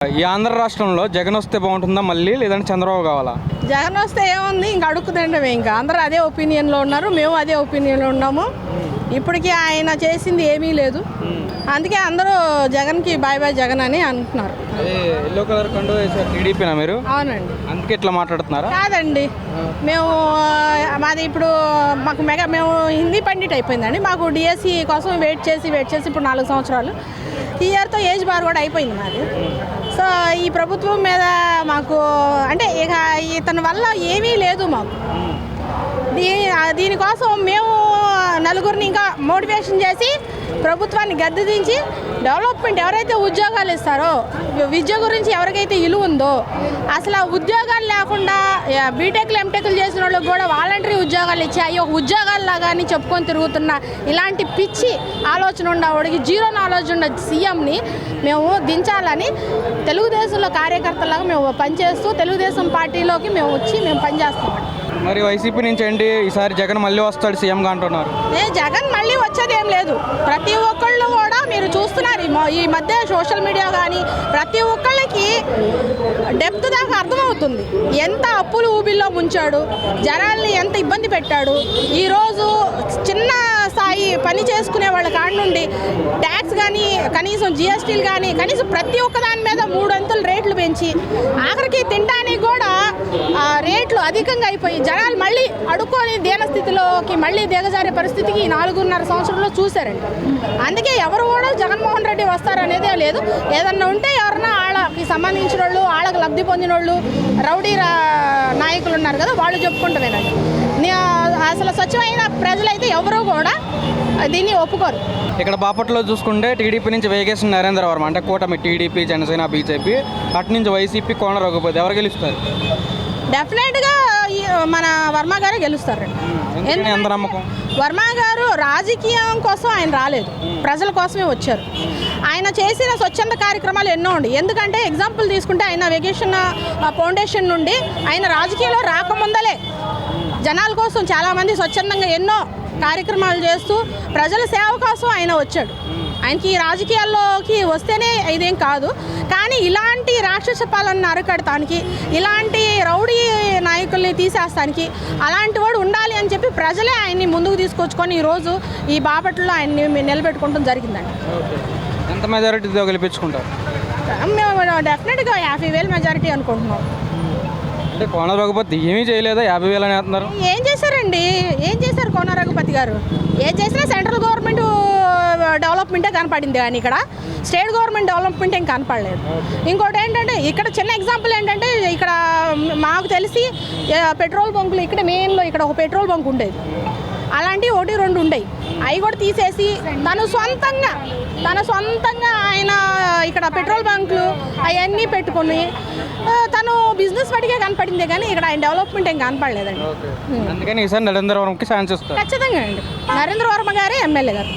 ఈ ఆంధ్ర రాష్ట్రంలో జగన్ వస్తే బాగుంటుందా మళ్ళీ, లేదంటే చంద్రబాబు కావాలా? జగన్ వస్తే ఏముంది, ఇంకా అడుక్కుదండమే. ఇంకా అందరూ అదే ఒపీనియన్లో ఉన్నారు, మేము అదే ఒపీనియన్లో ఉన్నాము. ఇప్పటికీ ఆయన చేసింది ఏమీ లేదు, అందుకే అందరూ జగన్కి బాయ్ బాయ్ జగన్ అని అంటున్నారు. ఎల్లో కలర్ కండు టీడీపీనా మీరు? అవునండి. అందుకే ఇట్లా మాట్లాడుతున్నారా? కాదండి, మేము మాది ఇప్పుడు మేము హిందీ పండిట్ అయిపోయిందండి. మాకు డిఎస్సి కోసం వెయిట్ చేసి ఇప్పుడు 4 సంవత్సరాలు. ఈ ఇయర్తో ఏజ్ బార్ కూడా అయిపోయింది మాది. సో ఈ ప్రభుత్వం మీద మాకు అంటే ఇక ఇతని వల్ల ఏమీ లేదు మాకు. దీనికోసం మేము నలుగురిని ఇంకా మోటివేషన్ చేసి ప్రభుత్వాన్ని గద్దె దించి డెవలప్మెంట్ ఎవరైతే ఉద్యోగాలు ఇస్తారో, విద్య గురించి ఎవరికైతే ఇలువ ఉందో, అసలు ఆ ఉద్యోగాలు లేకుండా బీటెక్లు ఎంటెక్లు చేసిన వాళ్ళకి కూడా వాలంటరీ ఉద్యోగాలు ఇచ్చి అవి ఒక ఉద్యోగాల్లాగా అని చెప్పుకొని తిరుగుతున్న ఇలాంటి పిచ్చి ఆలోచన ఉండవాడికి, జీరో నాలెడ్జ్ ఉన్న సీఎంని మేము దించాలని తెలుగుదేశంలో కార్యకర్తలాగా మేము పనిచేస్తూ తెలుగుదేశం పార్టీలోకి మేము వచ్చి మేము పనిచేస్తామండి. మరి వైసీపీ నుంచి ఏంటి ఈసారి జగన్ మళ్ళీ వస్తాడు సీఎంగా అంటున్నారు? జగన్ మళ్ళీ వచ్చేది ఏం లేదు. ప్రతి ఒక్కళ్ళు కూడా మీరు చూస్తున్నారు ఈ మధ్య సోషల్ మీడియా కానీ ప్రతి ఒక్కళ్ళకి డెప్త్ దాకా అర్థమవుతుంది. ఎంత అప్పులు ఊబిల్లో ముంచాడు, జనాల్ని ఎంత ఇబ్బంది పెట్టాడు. ఈరోజు చిన్న స్థాయి పని చేసుకునే వాళ్ళ కాడ నుండి ట్యాక్స్ కానీ, కనీసం జిఎస్టీలు కానీ, కనీసం ప్రతి ఒక్క దాని మీద 3 అంతులు రేట్లు పెంచి ఆఖరికి తినడానికి కూడా రేట్లు అధికంగా అయిపోయి జనాలు మళ్ళీ అడుక్కొని దీనస్థితిలోకి మళ్ళీ దిగజారే పరిస్థితికి 4.5 సంవత్సరంలో చూశారండి. అందుకే ఎవరు కూడా జగన్మోహన్ రెడ్డి వస్తారనేదే లేదు. ఏదన్నా ఉంటే ఎవరన్నా వాళ్ళకి సంబంధించిన వాళ్ళు, వాళ్ళకి లబ్ధి పొందిన వాళ్ళు, రౌడీ నాయకులు ఉన్నారు కదా, వాళ్ళు చెప్పుకుంటామేనండి. అసలు స్వచ్ఛమైన ప్రజలైతే ఎవరూ కూడా దీన్ని ఒప్పుకోరు. ఇక్కడ బాపట్లో చూసుకుంటే టీడీపీ నుంచి వేగేసిన నరేంద్ర వర్మ, అంటే కూటమి టీడీపీ, జనసేన, బీజేపీ, అటు నుంచి వైసీపీ, కోన రఘుపతి, ఎవరు గెలుస్తారు? డెఫినెట్గా మన వర్మ గారే గెలుస్తారండి. ఎంత నమ్మకం? వర్మ గారు రాజకీయం కోసం ఆయన రాలేదు, ప్రజల కోసమే వచ్చారు. ఆయన చేసిన స్వచ్ఛంద కార్యక్రమాలు ఎన్నో ఉండి, ఎందుకంటే ఎగ్జాంపుల్ తీసుకుంటే ఆయన వెకేషన్ ఫౌండేషన్ నుండి ఆయన రాజకీయాల్లో రాకముందలే జనాల కోసం చాలామంది స్వచ్ఛందంగా ఎన్నో కార్యక్రమాలు చేస్తూ ప్రజల సేవ కోసం ఆయన వచ్చాడు. ఆయనకి ఈ రాజకీయాల్లోకి వస్తేనే ఇదేం కాదు, కానీ ఇలాంటి రాక్షస పాలన అరికడటానికి, ఇలాంటి రౌడీ నాయకుల్ని తీసేస్తానికి అలాంటి వాడు ఉండాలి అని చెప్పి ప్రజలే ఆయన్ని ముందుకు తీసుకొచ్చుకొని ఈరోజు ఈ బాపట్లలో ఆయన్ని నిలబెట్టుకోవడం జరిగిందండి. ఎంత మెజారిటీతో గెలిపించుకుంటారు? మేము డెఫినెట్గా 50,000 మెజారిటీ అనుకుంటున్నాం. అంటే కోన రఘుపతి ఏమీ చేయలేదా? 50,000 అని అంటున్నారు. ఏం చేశారండి? ఏం చేశారు కోన రఘుపతి గారు? ఏం చేసినా సెంట్రల్ గవర్నమెంట్ డెవలప్మెంటే కనపడింది, కానీ ఇక్కడ స్టేట్ గవర్నమెంట్ డెవలప్మెంట్ ఏం కనపడలేదు. ఇంకోటి ఏంటంటే ఇక్కడ చిన్న ఎగ్జాంపుల్ ఏంటంటే, ఇక్కడ మాకు తెలిసి పెట్రోల్ బంకులు ఇక్కడ మెయిన్లో ఇక్కడ ఒక పెట్రోల్ బంక్ ఉండేది, అలాంటివి 1-2 ఉండేవి. అవి కూడా తీసేసి తన సొంతంగా ఆయన ఇక్కడ పెట్రోల్ బంకులు అవన్నీ పెట్టుకుని తను బిజినెస్ వాటికే కనపడిందే, కానీ ఇక్కడ ఆయన డెవలప్మెంట్ ఏం కనపడలేదండి. అందుకని ఈసారి నరేంద్ర వర్మకి ఛాన్స్ ఇస్తారు. ఖచ్చితంగా అండి, నరేంద్ర వర్మ గారే ఎమ్మెల్యే గారు.